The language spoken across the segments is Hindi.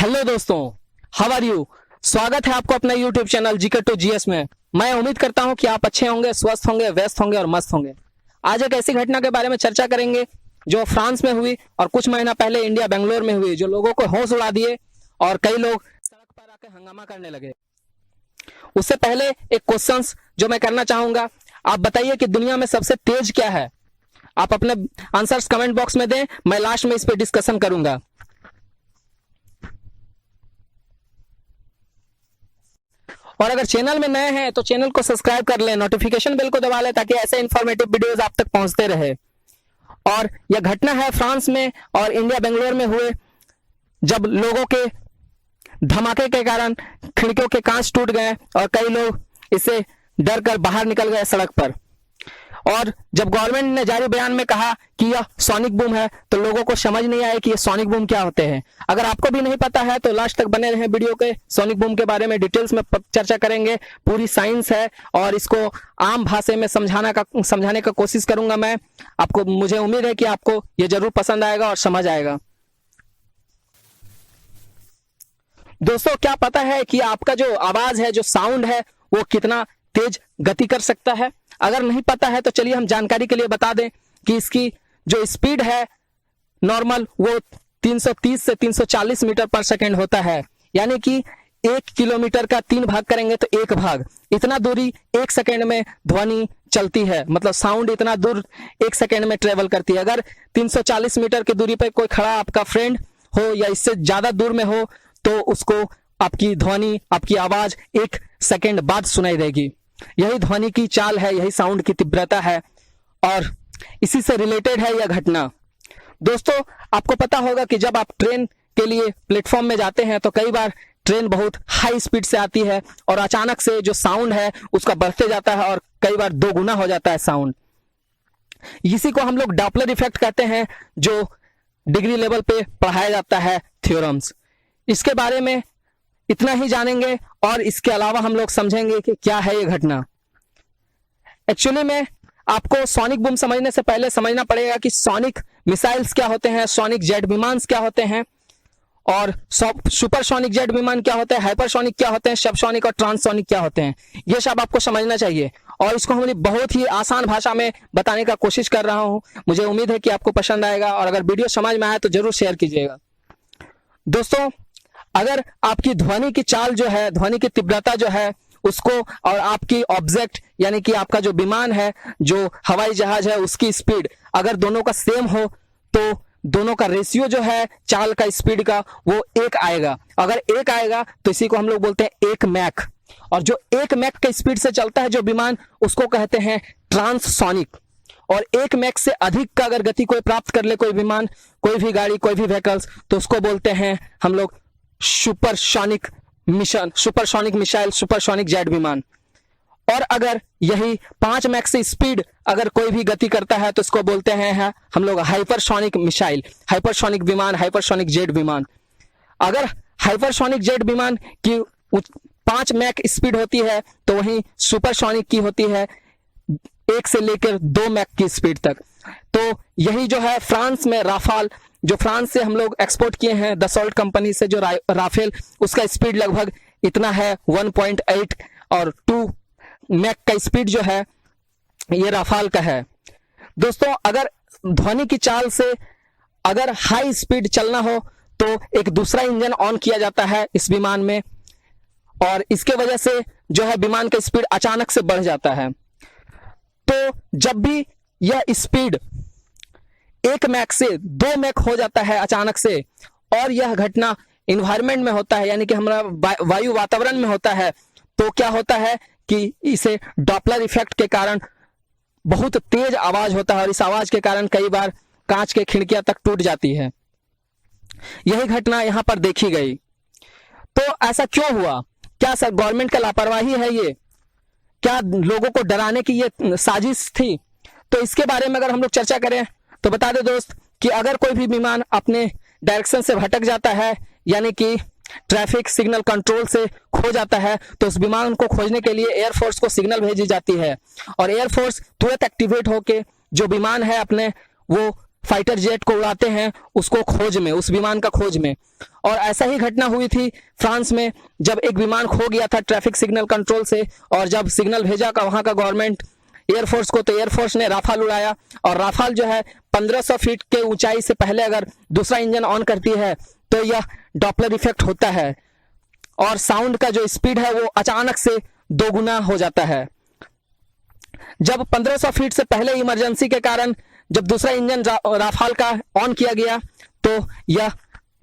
हेलो दोस्तों, हाउ आर यू। स्वागत है आपको अपना YouTube channel GK to GS में। मैं उम्मीद करता हूं कि आप अच्छे होंगे, स्वस्थ होंगे, व्यस्त होंगे और मस्त होंगे। आज एक ऐसी घटना के बारे में चर्चा करेंगे जो फ्रांस में हुई और कुछ महीना पहले इंडिया बेंगलोर में हुई, जो लोगों को होश उड़ा दिए और कई लोग सड़क पर आकर हंगामा करने लगे। उससे पहले एक क्वेश्चन जो मैं करना चाहूंगा, आप बताइए कि दुनिया में सबसे तेज क्या है। आप अपने आंसर्स कमेंट बॉक्स में दें, मैं लास्ट में इस पर डिस्कशन करूंगा। और अगर चैनल में नए हैं तो चैनल को सब्सक्राइब कर लें, नोटिफिकेशन बेल को दबा लें ताकि ऐसे इंफॉर्मेटिव वीडियोस आप तक पहुंचते रहे। और यह घटना है फ्रांस में और इंडिया बेंगलोर में हुए, जब लोगों के धमाके के कारण खिड़कियों के कांच टूट गए और कई लोग इससे डर कर बाहर निकल गए सड़क पर। और जब गवर्नमेंट ने जारी बयान में कहा कि यह सोनिक बूम है तो लोगों को समझ नहीं आया कि ये सोनिक बूम क्या होते हैं। अगर आपको भी नहीं पता है तो लास्ट तक बने रहें वीडियो के। सोनिक बूम के बारे में डिटेल्स में चर्चा करेंगे, पूरी साइंस है और इसको आम भाषा में समझाने का कोशिश करूंगा मैं आपको। मुझे उम्मीद है कि आपको ये जरूर पसंद आएगा और समझ आएगा। दोस्तों, क्या पता है कि आपका जो आवाज है, जो साउंड है, वो कितना तेज गति कर सकता है? अगर नहीं पता है तो चलिए हम जानकारी के लिए बता दें कि इसकी जो स्पीड है नॉर्मल, वो 330 से 340 मीटर पर सेकेंड होता है। यानी कि 1 किलोमीटर का 3 भाग करेंगे तो 1 भाग, इतना दूरी 1 सेकेंड में ध्वनि चलती है। मतलब साउंड इतना दूर 1 सेकेंड में ट्रेवल करती है। अगर 340 मीटर की दूरी पर कोई खड़ा आपका फ्रेंड हो या इससे ज्यादा दूर में हो तो उसको आपकी ध्वनि, आपकी आवाज 1 सेकेंड बाद सुनाई देगी। यही ध्वनि की चाल है, यही साउंड की तीव्रता है और इसी से रिलेटेड है यह घटना। दोस्तों, आपको पता होगा कि जब आप ट्रेन के लिए प्लेटफॉर्म में जाते हैं तो कई बार ट्रेन बहुत हाई स्पीड से आती है और अचानक से जो साउंड है उसका बढ़ते जाता है और कई बार 2 गुना हो जाता है साउंड। इसी को हम लोग डॉपलर इफेक्ट कहते हैं, जो डिग्री लेवल पे पढ़ाया जाता है, थ्योरम्स। इसके बारे में इतना ही जानेंगे और इसके अलावा हम लोग समझेंगे कि क्या है ये घटना। एक्चुअली में आपको सोनिक बूम समझने से पहले समझना पड़ेगा कि सोनिक मिसाइल्स क्या होते हैं, सोनिक जेट विमान क्या होते हैं और सुपरसोनिक जेट विमान क्या होते हैं, हाइपरसोनिक क्या होते हैं, सबसोनिक और ट्रांससोनिक क्या होते हैं। ये सब आपको समझना चाहिए और इसको हमने बहुत ही आसान भाषा में बताने का कोशिश कर रहा हूं। मुझे उम्मीद है कि आपको पसंद आएगा और अगर वीडियो समझ में आए तो जरूर शेयर कीजिएगा। दोस्तों, अगर आपकी ध्वनि की चाल जो है, ध्वनि की तीव्रता जो है, उसको और आपकी ऑब्जेक्ट यानी कि आपका जो विमान है, जो हवाई जहाज है, उसकी स्पीड अगर दोनों का सेम हो तो दोनों का रेशियो जो है चाल का, स्पीड का, वो 1 आएगा। अगर 1 आएगा तो इसी को हम लोग बोलते हैं 1 मैक। और जो 1 मैक के स्पीड से चलता है जो विमान, उसको कहते हैं ट्रांससोनिक। और 1 मैक से अधिक का अगर गति कोई प्राप्त कर ले कोई विमान, कोई भी गाड़ी, कोई भी व्हीकल्स, तो उसको बोलते हैं हम लोग supersonic mission, supersonic missile, supersonic jet विमान। और अगर यही 5 मैक से स्पीड अगर कोई भी गति करता है तो इसको बोलते हैं हम लोग हाइपरसोनिक मिसाइल, हाइपरसोनिक विमान, हाइपरसोनिक जेट विमान। अगर हाइपरसोनिक जेट विमान की 5 मैक स्पीड होती है तो वही सुपरसोनिक की होती है 1 से लेकर 2 मैक की स्पीड तक। तो यही जो है फ्रांस में राफाल, जो फ्रांस से हम लोग एक्सपोर्ट किए हैं दसॉल्ट कंपनी से, जो राफेल, उसका स्पीड लगभग इतना है 1.8 और 2 मैक का स्पीड जो है ये राफाल का है। दोस्तों, अगर ध्वनि की चाल से अगर हाई स्पीड चलना हो तो एक दूसरा इंजन ऑन किया जाता है इस विमान में और इसके वजह से जो है विमान का स्पीड अचानक से बढ़ जाता है। तो जब भी यह स्पीड 1 मैक से 2 मैक हो जाता है अचानक से, और यह घटना इन्वायरमेंट में होता है यानी कि हमारा वायु वातावरण में होता है, तो क्या होता है कि इसे डॉपलर इफेक्ट के कारण बहुत तेज आवाज होता है और इस आवाज के कारण कई बार कांच के खिड़कियां तक टूट जाती है। यही घटना यहां पर देखी गई। तो ऐसा क्यों हुआ? क्या सर गवर्नमेंट का लापरवाही है ये? क्या लोगों को डराने की ये साजिश थी? तो इसके बारे में अगर हम लोग चर्चा करें तो बता दे दोस्त कि अगर कोई भी विमान अपने डायरेक्शन से भटक जाता है यानी कि ट्रैफिक सिग्नल कंट्रोल से खो जाता है तो उस विमान को खोजने के लिए एयरफोर्स को सिग्नल भेजी जाती है और एयरफोर्स तुरंत एक्टिवेट होके जो विमान है अपने वो फाइटर जेट को उड़ाते हैं उसको खोज में, उस विमान का खोज में। और ऐसा ही घटना हुई थी फ्रांस में, जब एक विमान खो गया था ट्रैफिक सिग्नल कंट्रोल से, और जब सिग्नल भेजा का वहां का गवर्नमेंट एयरफोर्स को, तो एयरफोर्स ने राफाल उड़ाया। और राफाल जो है 1500 फीट के ऊंचाई से पहले अगर दूसरा इंजन ऑन करती है तो यह डॉपलर इफेक्ट होता है और साउंड का जो स्पीड है वो अचानक से 2 गुना हो जाता है। जब 1500 फीट से पहले इमरजेंसी के कारण जब दूसरा इंजन राफाल का ऑन किया गया तो यह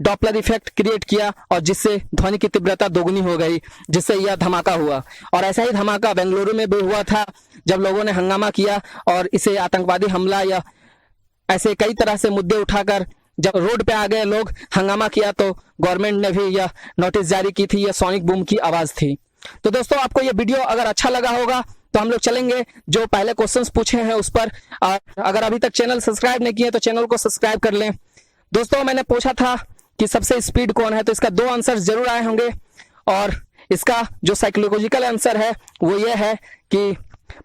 डॉपलर इफेक्ट क्रिएट किया और जिससे ध्वनि की तीव्रता 2 गुनी हो गई, जिससे यह धमाका हुआ। और ऐसा ही धमाका बेंगलुरु में भी हुआ था जब लोगों ने हंगामा किया और इसे आतंकवादी हमला या ऐसे कई तरह से मुद्दे उठाकर जब रोड पे आ गए लोग, हंगामा किया, तो गवर्नमेंट ने भी यह नोटिस जारी की थी। यह सोनिक बूम की आवाज थी। तो दोस्तों आपको यह वीडियो अगर अच्छा लगा होगा तो हम लोग चलेंगे जो पहले क्वेश्चंस पूछे हैं उस पर। अगर अभी तक चैनल सब्सक्राइब नहीं किए तो चैनल को सब्सक्राइब कर लें। दोस्तों मैंने पूछा था कि सबसे स्पीड कौन है, तो इसका 2 आंसर जरूर आए होंगे और इसका जो साइकोलॉजिकल आंसर है वो ये है कि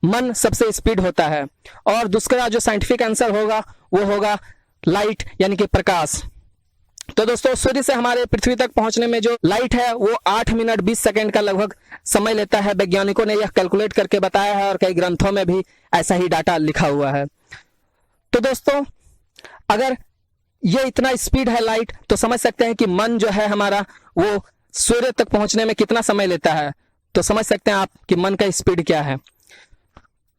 मन सबसे स्पीड होता है। और दूसरा जो साइंटिफिक आंसर होगा वो होगा लाइट यानी कि प्रकाश। तो दोस्तों सूर्य से हमारे पृथ्वी तक पहुंचने में जो लाइट है वो 8 मिनट 20 सेकंड का लगभग समय लेता है। वैज्ञानिकों ने यह कैलकुलेट करके बताया है और कई ग्रंथों में भी ऐसा ही डाटा लिखा हुआ है। तो दोस्तों अगर ये इतना स्पीड है लाइट, तो समझ सकते हैं कि मन जो है हमारा वो सूर्य तक पहुंचने में कितना समय लेता है। तो समझ सकते हैं आप कि मन का स्पीड क्या है।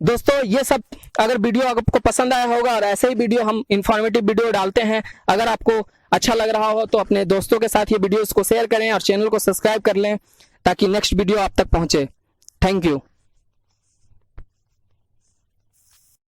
दोस्तों ये सब अगर वीडियो आपको पसंद आया होगा, और ऐसे ही वीडियो हम इंफॉर्मेटिव वीडियो डालते हैं, अगर आपको अच्छा लग रहा हो तो अपने दोस्तों के साथ ये वीडियोस को शेयर करें और चैनल को सब्सक्राइब कर लें ताकि नेक्स्ट वीडियो आप तक पहुंचे। Thank you.